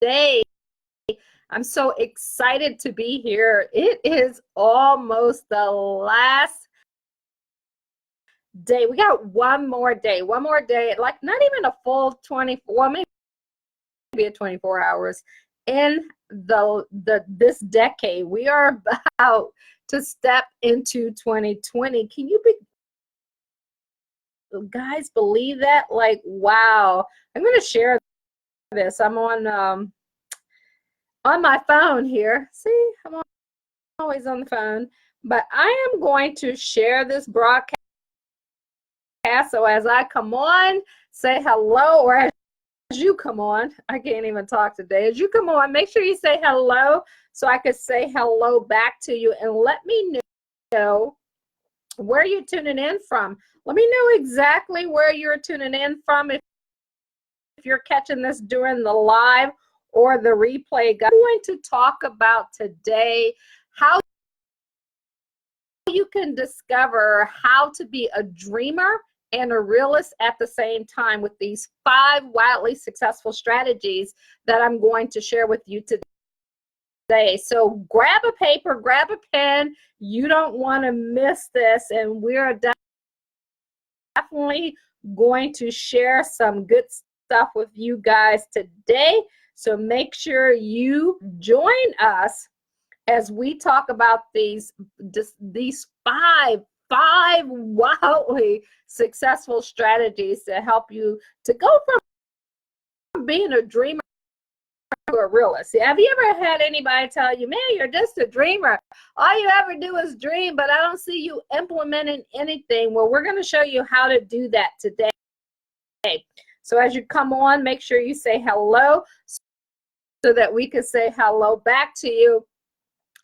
today I'm so excited to be here. It is almost the last day. We got one more day, like not even a full 24, maybe a 24 hours in this decade. We are about to step into 2020. Can you guys believe that? Like, wow. I'm going to share this. I'm on my phone here. See, I'm always on the phone, but I am going to share this broadcast. So as I come on, say hello, or as you come on, I can't even talk today. As you come on, make sure you say hello so I can say hello back to you, and let me know where you're tuning in from. Let me know exactly where you're tuning in from. If you're catching this during the live or the replay, I'm going to talk about today how you can discover how to be a dreamer and a realist at the same time with these 5 wildly successful strategies that I'm going to share with you today. So grab a paper, grab a pen. You don't want to miss this, and we're definitely going to share some good stuff with you guys today. So make sure you join us as we talk about these 5 wildly successful strategies to help you to go from being a dreamer to a realist. Have you ever had anybody tell you, man, you're just a dreamer, all you ever do is dream, but I don't see you implementing anything? Well, we're going to show you how to do that today. So as you come on, make sure you say hello so that we can say hello back to you.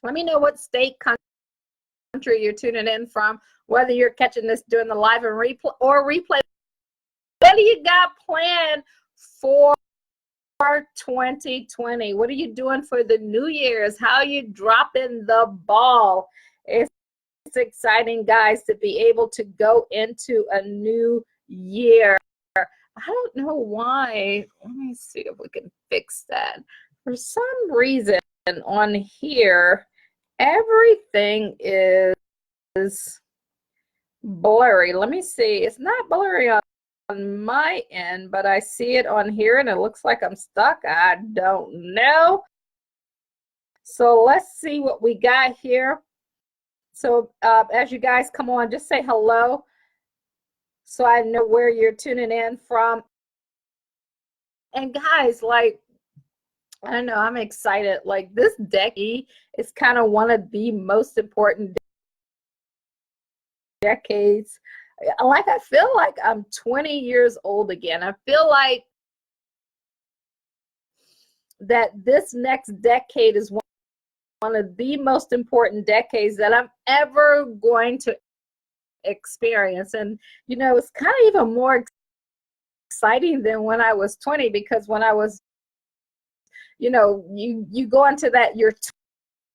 Let me know what state, country you're tuning in from, whether you're catching this during the live and replay. What do you got planned for 2020? What are you doing for the New Year's? How are you dropping the ball? It's exciting, guys, to be able to go into a new year. I don't know why. Let me see if we can fix that. For some reason on here, everything is blurry. Let me see. It's not blurry on my end, but I see it on here and it looks like I'm stuck. I don't know. So let's see what we got here. So as you guys come on, just say hello so I know where you're tuning in from. And guys, like, I don't know, I'm excited. Like, this decade is kind of one of the most important decades. Like, I feel like I'm 20 years old again. I feel like that this next decade is one of the most important decades that I'm ever going to experience. And, you know, it's kind of even more exciting than when I was 20, because when I was, you know, you go into that, your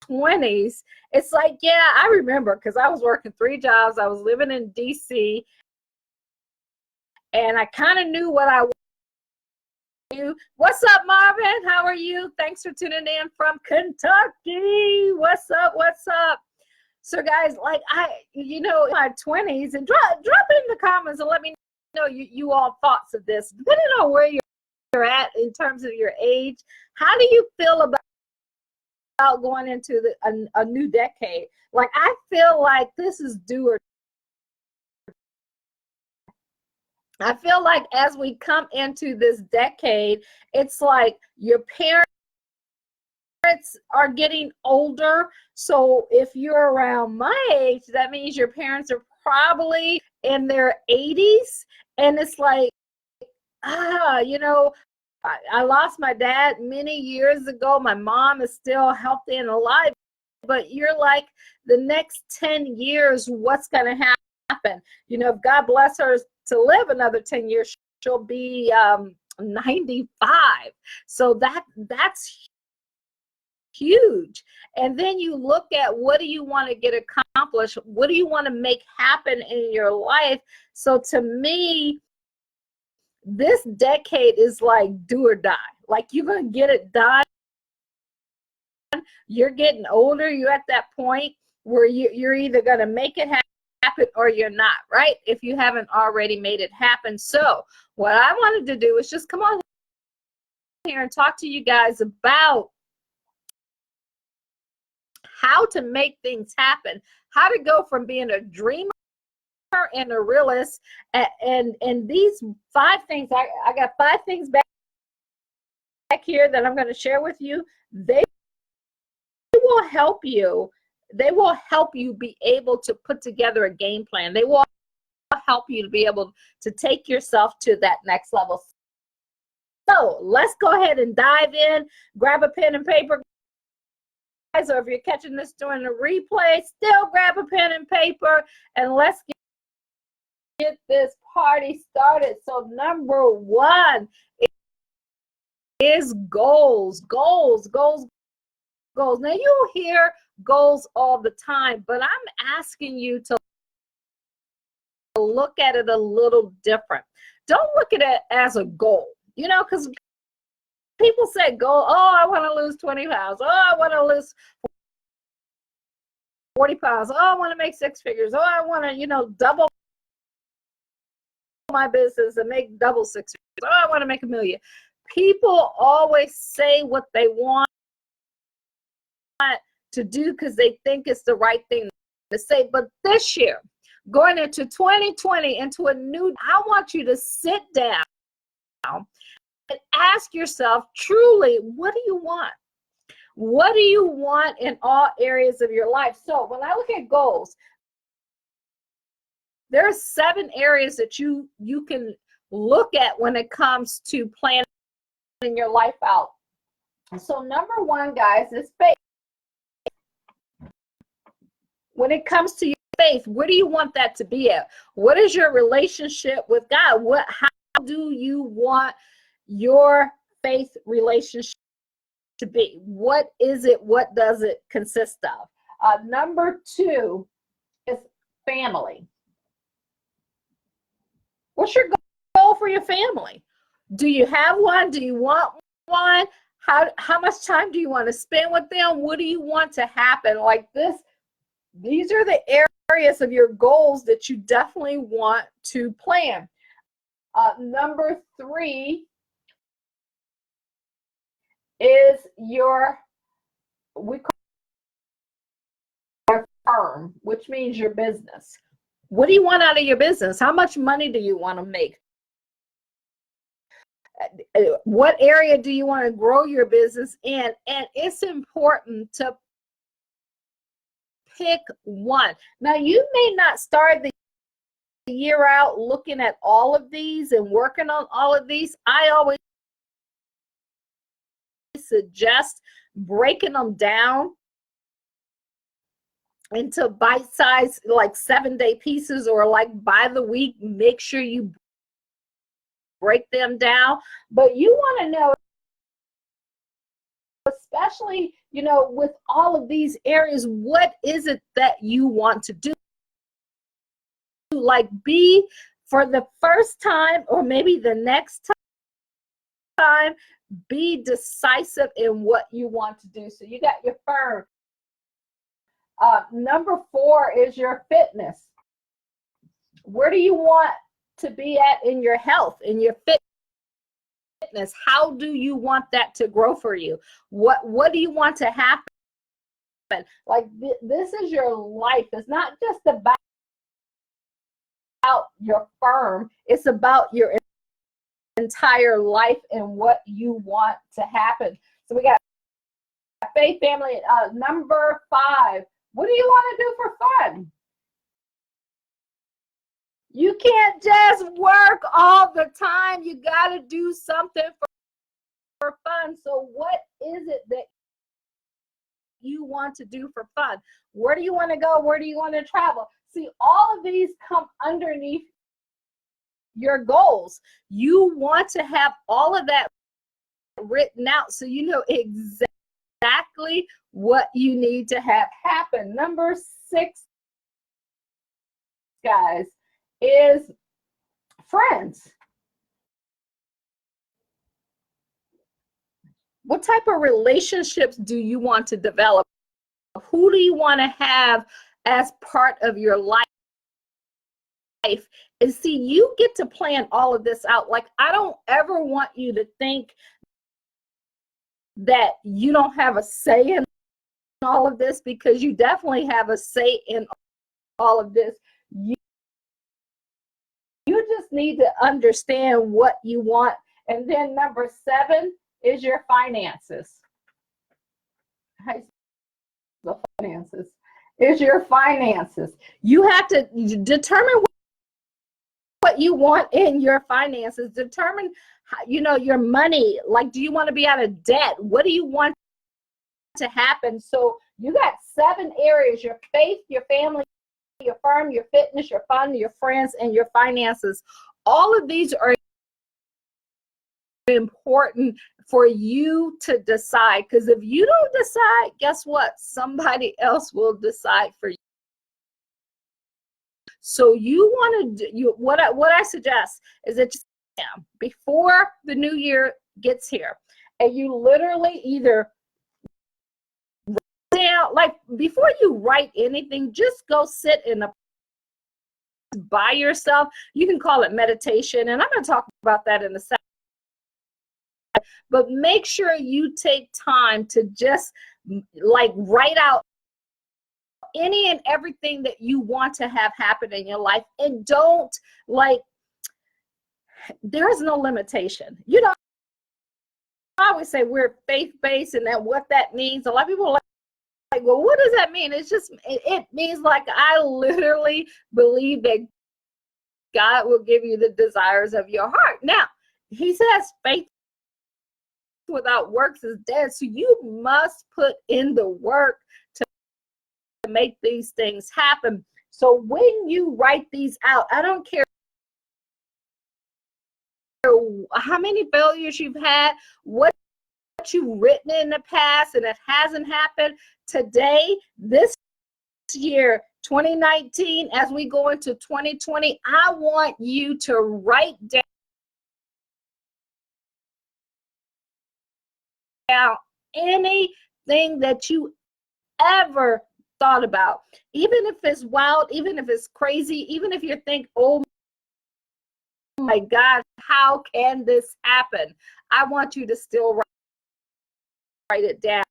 20s, it's like, yeah, I remember, because I was working 3 jobs. I was living in DC, and I kind of knew what I wanted to do. What's up, Marvin? How are you? Thanks for tuning in from Kentucky. What's up? What's up? So guys, like, you know, in my 20s, and drop in the comments and let me know you all thoughts of this, depending on where you're at in terms of your age. How do you feel about going into a new decade? Like, I feel like this is I feel like as we come into this decade, it's like your parents are getting older. So if you're around my age, that means your parents are probably in their 80s. And it's like, you know, I lost my dad many years ago. My mom is still healthy and alive, but you're like, the next 10 years, what's going to happen? You know, if God bless her to live another 10 years, she'll be 95. So that's huge. And then you look at, what do you want to get accomplished? What do you want to make happen in your life? So to me, This decade is like do or die. Like you're going to get it done. You're getting older. You're at that point where you're either going to make it happen or you're not, right? If you haven't already made it happen. So what I wanted to do is just come on here and talk to you guys about how to make things happen, how to go from being a dreamer and a realist. And these 5 things, I got 5 things back here that I'm going to share with you. They will help you. They will help you be able to put together a game plan. They will help you to be able to take yourself to that next level. So let's go ahead and dive in. Grab a pen and paper, guys, or if you're catching this during the replay, still grab a pen and paper, and let's get this party started. So number 1 is goals. Goals. Now you'll hear goals all the time, but I'm asking you to look at it a little different. Don't look at it as a goal, you know, because people say goal, oh, I want to lose 20 pounds. Oh, I want to lose 40 pounds. Oh, I want to make 6 figures. Oh, I want to, you know, double my business and make double 6 figures. Oh, I want to make $1 million. People always say what they want to do because they think it's the right thing to say. But this year, going into 2020, into a new, I want you to sit down and ask yourself, truly, what do you want? What do you want in all areas of your life? So when I look at goals, there are 7 areas that you can look at when it comes to planning your life out. So number 1, guys, is faith. When it comes to your faith, where do you want that to be at? What is your relationship with God? How do you want your faith relationship to be? What is it? What does it consist of? Number 2 is family. What's your goal for your family? Do you have one? Do you want one? How much time do you want to spend with them? What do you want to happen? Like this, these are the areas of your goals that you definitely want to plan. Number 3 is we call your firm, which means your business. What do you want out of your business? How much money do you want to make? What area do you want to grow your business in? And it's important to pick one. Now, you may not start the year out looking at all of these and working on all of these. I always suggest breaking them down into bite-sized, like 7-day pieces, or like by the week. Make sure you break them down. But you want to know, especially, you know, with all of these areas, what is it that you want to do? Like, be, for the first time, or maybe the next time, be decisive in what you want to do. So you got your firm. Number 4 is your fitness. Where do you want to be at in your health, in your fitness? How do you want that to grow for you? What do you want to happen? Like, this is your life. It's not just about your firm. It's about your entire life and what you want to happen. So we got faith, family. Number 5, what do you want to do for fun? You can't just work all the time. You got to do something for fun. So what is it that you want to do for fun? Where do you want to go? Where do you want to travel? See, all of these come underneath your goals. You want to have all of that written out so you know exactly what you need to have happen. Number 6, guys, is friends. What type of relationships do you want to develop? Who do you want to have as part of your life? And see, you get to plan all of this out. Like, I don't ever want you to think that you don't have a say in all of this, because you definitely have a say in all of this. You just need to understand what you want. And then number 7 is your finances. The finances is your finances. You have to determine what you want in your finances. Determine, your money. Like, do you want to be out of debt? What do you want to happen? So you got 7 areas: your faith, your family, your firm, your fitness, your fun, your friends, and your finances. All of these are important for you to decide, because if you don't decide, guess what? Somebody else will decide for you. So you want to do, what I suggest is that before the new year gets here, and you literally either down, like, before you write anything, just go sit in a by yourself. You can call it meditation, and I'm going to talk about that in a second. But make sure you take time to just like write out any and everything that you want to have happen in your life, and don't, like, there is no limitation. I always say we're faith-based, and that what that means, a lot of people are like, well, what does that mean? It's just, it means, like, I literally believe that God will give you the desires of your heart. Now, he says faith without works is dead. So you must put in the work to make these things happen. So when you write these out, I don't care how many failures you've had, what you've written in the past and it hasn't happened. Today, this year, 2019, as we go into 2020, I want you to write down anything that you ever thought about, even if it's wild, even if it's crazy, even if you think, oh my God, how can this happen? I want you to still write it down,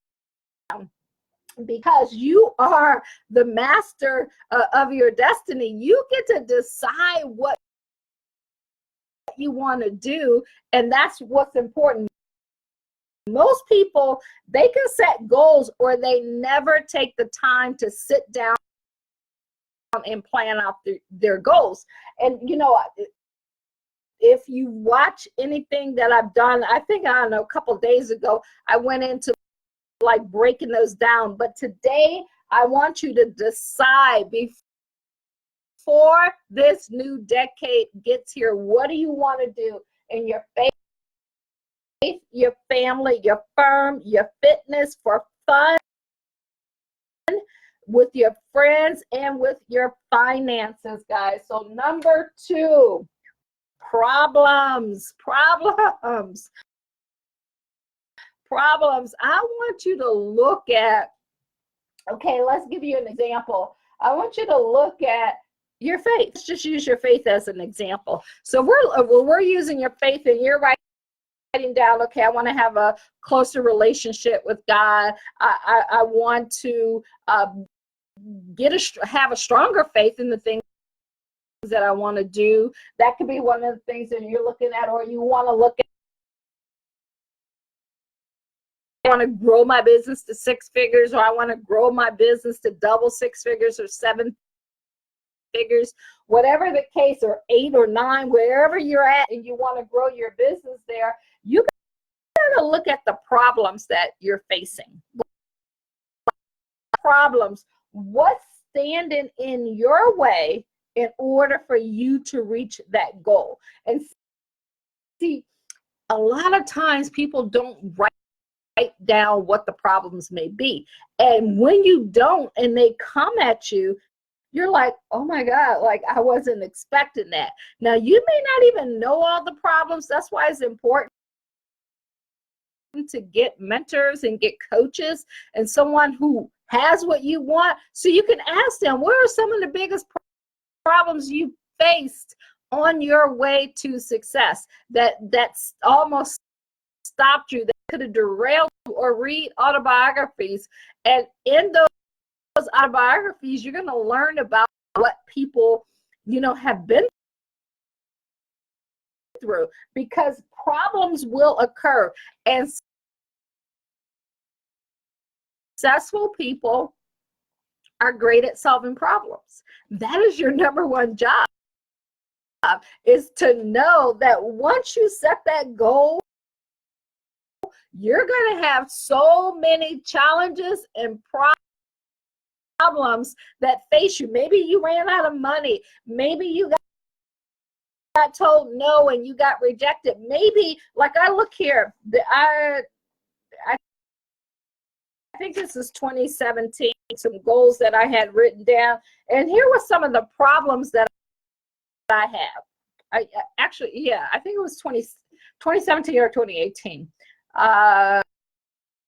because you are the master of your destiny. You get to decide what you want to do, and that's what's important. Most people, they can set goals, or they never take the time to sit down and plan out their goals. And if you watch anything that I've done, I think, I don't know, a couple of days ago, I went into like breaking those down. But today, I want you to decide before this new decade gets here, what do you want to do in your faith, your family, your firm, your fitness, for fun, with your friends, and with your finances, guys. So number 2, problems. I want you to look at, okay, let's give you an example. I want you to look at your faith. Let's just use your faith as an example. So we're using your faith, and you're writing down, okay, I want to have a closer relationship with God. I want to have a stronger faith in the things that I want to do. That could be one of the things that you're looking at, or you want to look at. I want to grow my business to 6 figures, or I want to grow my business to double 6 figures or 7 figures, whatever the case, or 8 or 9, wherever you're at, and you want to grow your business there. You got to look at the problems that you're facing. Problems, what's standing in your way in order for you to reach that goal? And see, a lot of times people don't write down what the problems may be. And when you don't, and they come at you, you're like, oh my God, like, I wasn't expecting that. Now, you may not even know all the problems. That's why it's important to get mentors and get coaches and someone who has what you want, so you can ask them, what are some of the biggest problems you faced on your way to success that's almost stopped you, that could have derailed you? Or read autobiographies, and in those autobiographies you're going to learn about what people have been through, because problems will occur, and successful people are great at solving problems. That is your number one job, is to know that once you set that goal, you're going to have so many challenges and problems that face you. Maybe you ran out of money. Maybe you got told no and you got rejected. Maybe, like I look here, I think this is 2017, some goals that I had written down. And here were some of the problems that I have. I think it was 2017 or 2018.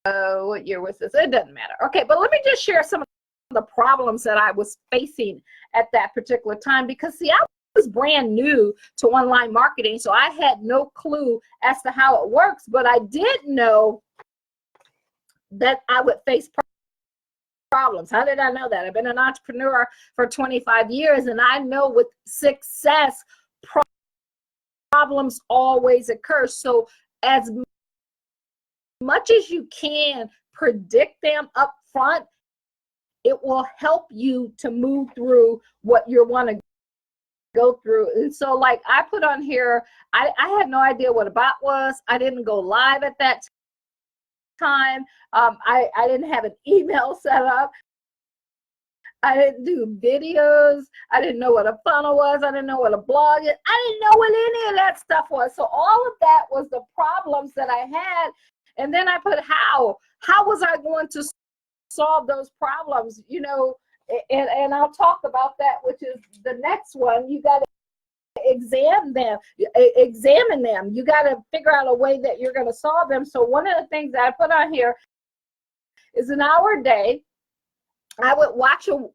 What year was this? It doesn't matter. Okay, but let me just share some of the problems that I was facing at that particular time, because see, I was brand new to online marketing, so I had no clue as to how it works, but I did know that I would face problems. How did I know that? I've been an entrepreneur for 25 years, and I know with success, problems always occur. So as much as you can predict them up front, it will help you to move through what you want to go through. And so, like I put on here, I had no idea what a bot was. I didn't go live at that time. I didn't have an email set up. I didn't do videos. I didn't know what a funnel was. I didn't know what a blog is. I didn't know what any of that stuff was. So all of that was the problems that I had. And then I put how was I going to solve those problems? And I'll talk about that, which is the next one. You got to examine them. You got to figure out a way that you're going to solve them. So one of the things that I put on here is an hour a day. I would watch a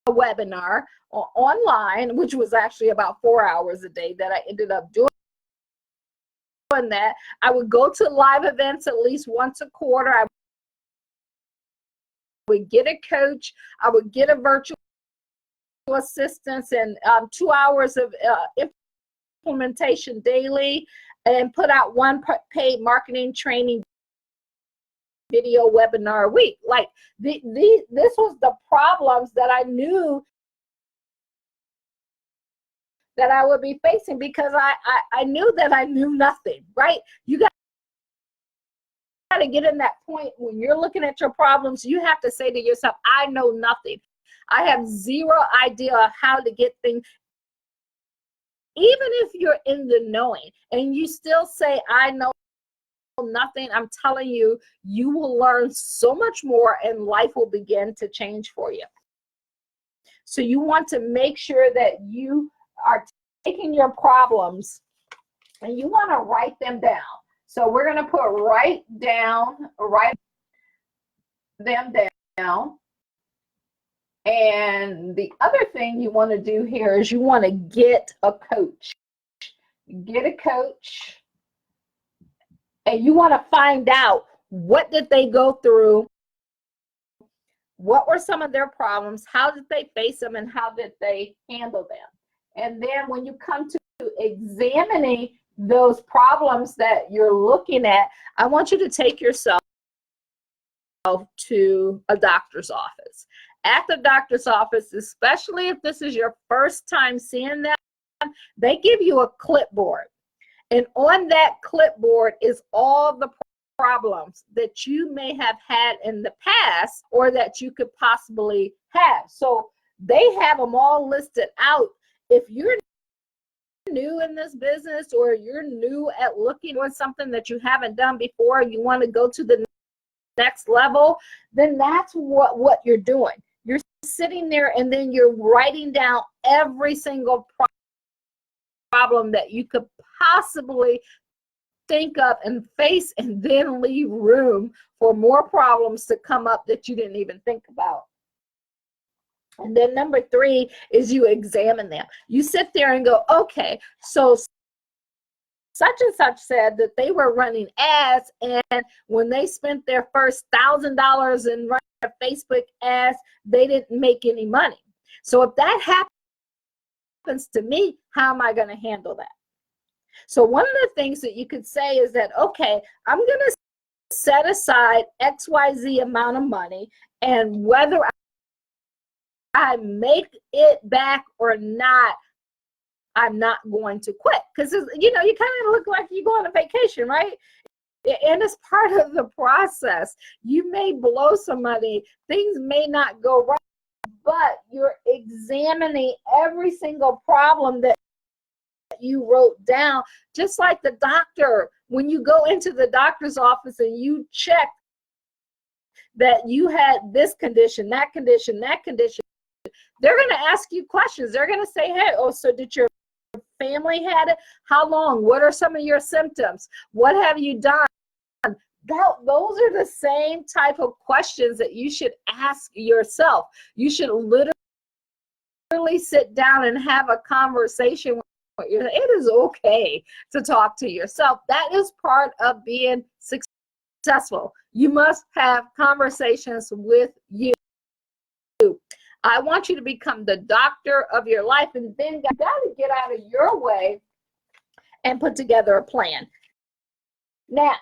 webinar online, which was actually about 4 hours a day that I ended up doing that. I would go to live events at least once a quarter. I would get a coach. I would get a virtual assistance, and 2 hours of implementation daily, and put out one paid marketing training video webinar a week. Like this was the problems that I knew that I would be facing, because I knew that I knew nothing, right? You got to get in that point when you're looking at your problems, you have to say to yourself, I know nothing. I have zero idea how to get things. Even if you're in the knowing and you still say, I know nothing, I'm telling you, you will learn so much more and life will begin to change for you. So you want to make sure that you are taking your problems and you want to write them down. So we're going to put write them down. And the other thing you want to do here is you want to get a coach. Get a coach. And you want to find out, what did they go through? What were some of their problems? How did they face them, and how did they handle them? And then when you come to examining those problems that you're looking at, I want you to take yourself to a doctor's office. At the doctor's office, especially if this is your first time seeing them, they give you a clipboard. And on that clipboard is all the problems that you may have had in the past or that you could possibly have. So they have them all listed out. If you're new in this business, or you're new at looking at something that you haven't done before, you want to go to the next level, then that's what you're doing. You're sitting there and then you're writing down every single problem that you could possibly think up and face and then leave room for more problems to come up that you didn't even think about. And then number 3 is you examine them. You sit there and go, okay, so such and such said that they were running ads, and when they spent their first $1,000 in running a Facebook ads, they didn't make any money. So if that happens to me, how am I going to handle that? So one of the things that you could say is that, okay, I'm going to set aside XYZ amount of money, and whether I make it back or not, I'm not going to quit. Because, you know, you kind of look like you go on a vacation, right? And it's part of the process. You may blow some money. Things may not go right, but you're examining every single problem that you wrote down. Just like the doctor, when you go into the doctor's office and you check that you had this condition, that condition, that condition, they're going to ask you questions. They're going to say, hey, oh, so did your family had it? How long? What are some of your symptoms? What have you done? Those are the same type of questions that you should ask yourself. You should literally sit down and have a conversation with yourself. It is okay to talk to yourself. That is part of being successful. You must have conversations with you. I want you to become the doctor of your life, and then you got to get out of your way and put together a plan. Now,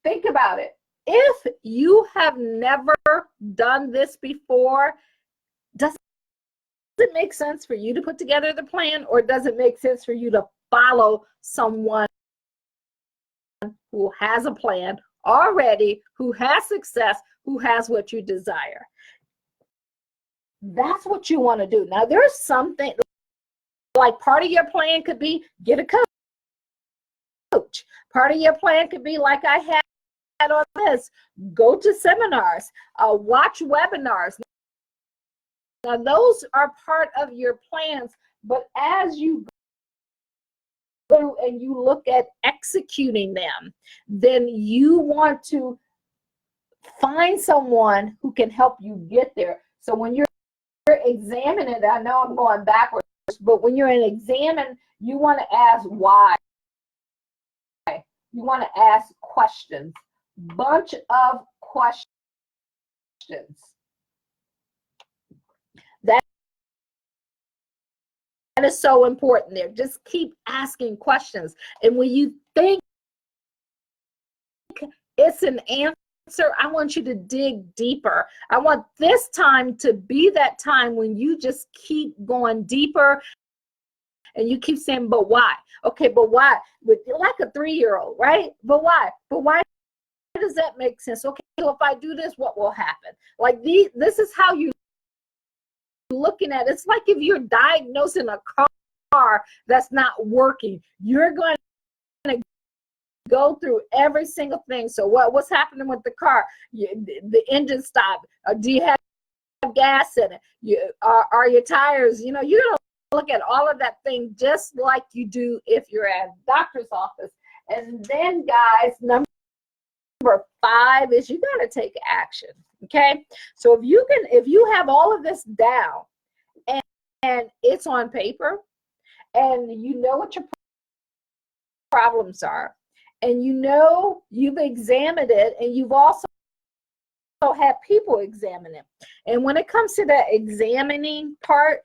think about it. If you have never done this before, does it make sense for you to put together the plan, or does it make sense for you to follow someone who has a plan already, who has success, who has what you desire? That's what you want to do. Now, there's something like part of your plan could be get a coach. Part of your plan could be like I had on this, go to seminars, watch webinars. Now, those are part of your plans, but as you go and you look at executing them, then you want to find someone who can help you get there. So when you're examining it, I know I'm going backwards, but when you're in examine, you want to ask why. You want to ask questions, bunch of questions. That is so important there. Just keep asking questions. And when you think it's an answer, I want you to dig deeper. I want this time to be that time when you just keep going deeper and you keep saying, but why? Okay, but why? Like a 3-year-old, right? But why? But why does that make sense? Okay, so if I do this, what will happen? Like this is how you looking at it. It's like if you're diagnosing a car that's not working, you're going to go through every single thing. So what's happening with the car? The engine stopped. Do you have gas in it? Are your tires? You know, you're going to look at all of that thing just like you do if you're at a doctor's office. And then, guys, number 5 is you got to take action. Okay, so if you have all of this down and it's on paper, and you know what your problems are, and you know you've examined it, and you've also had people examine it. And when it comes to that examining part,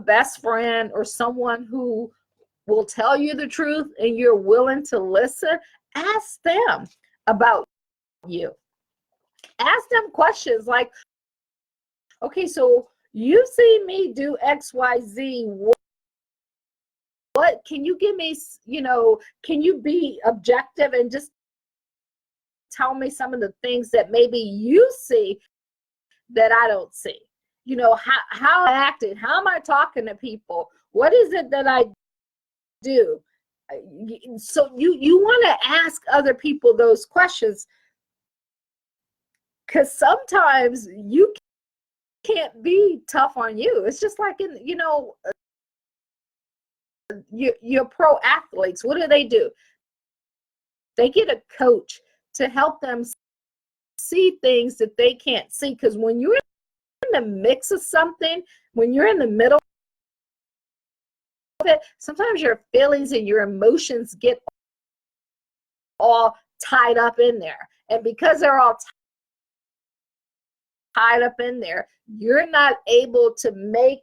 best friend or someone who will tell you the truth and you're willing to listen, ask them about you. Ask them questions like, okay, so you see me do XYZ. What can you give me, you know, can you be objective and just tell me some of the things that maybe you see that I don't see? You know, how I acted, how am I talking to people? What is it that I do? So you want to ask other people those questions, because sometimes you can't be tough on you. It's just like in, you know, your pro athletes, what do? They get a coach to help them see things that they can't see. Because when you're in the mix of something, when you're in the middle of it, sometimes your feelings and your emotions get all tied up in there. And because they're all tied up in there, you're not able to make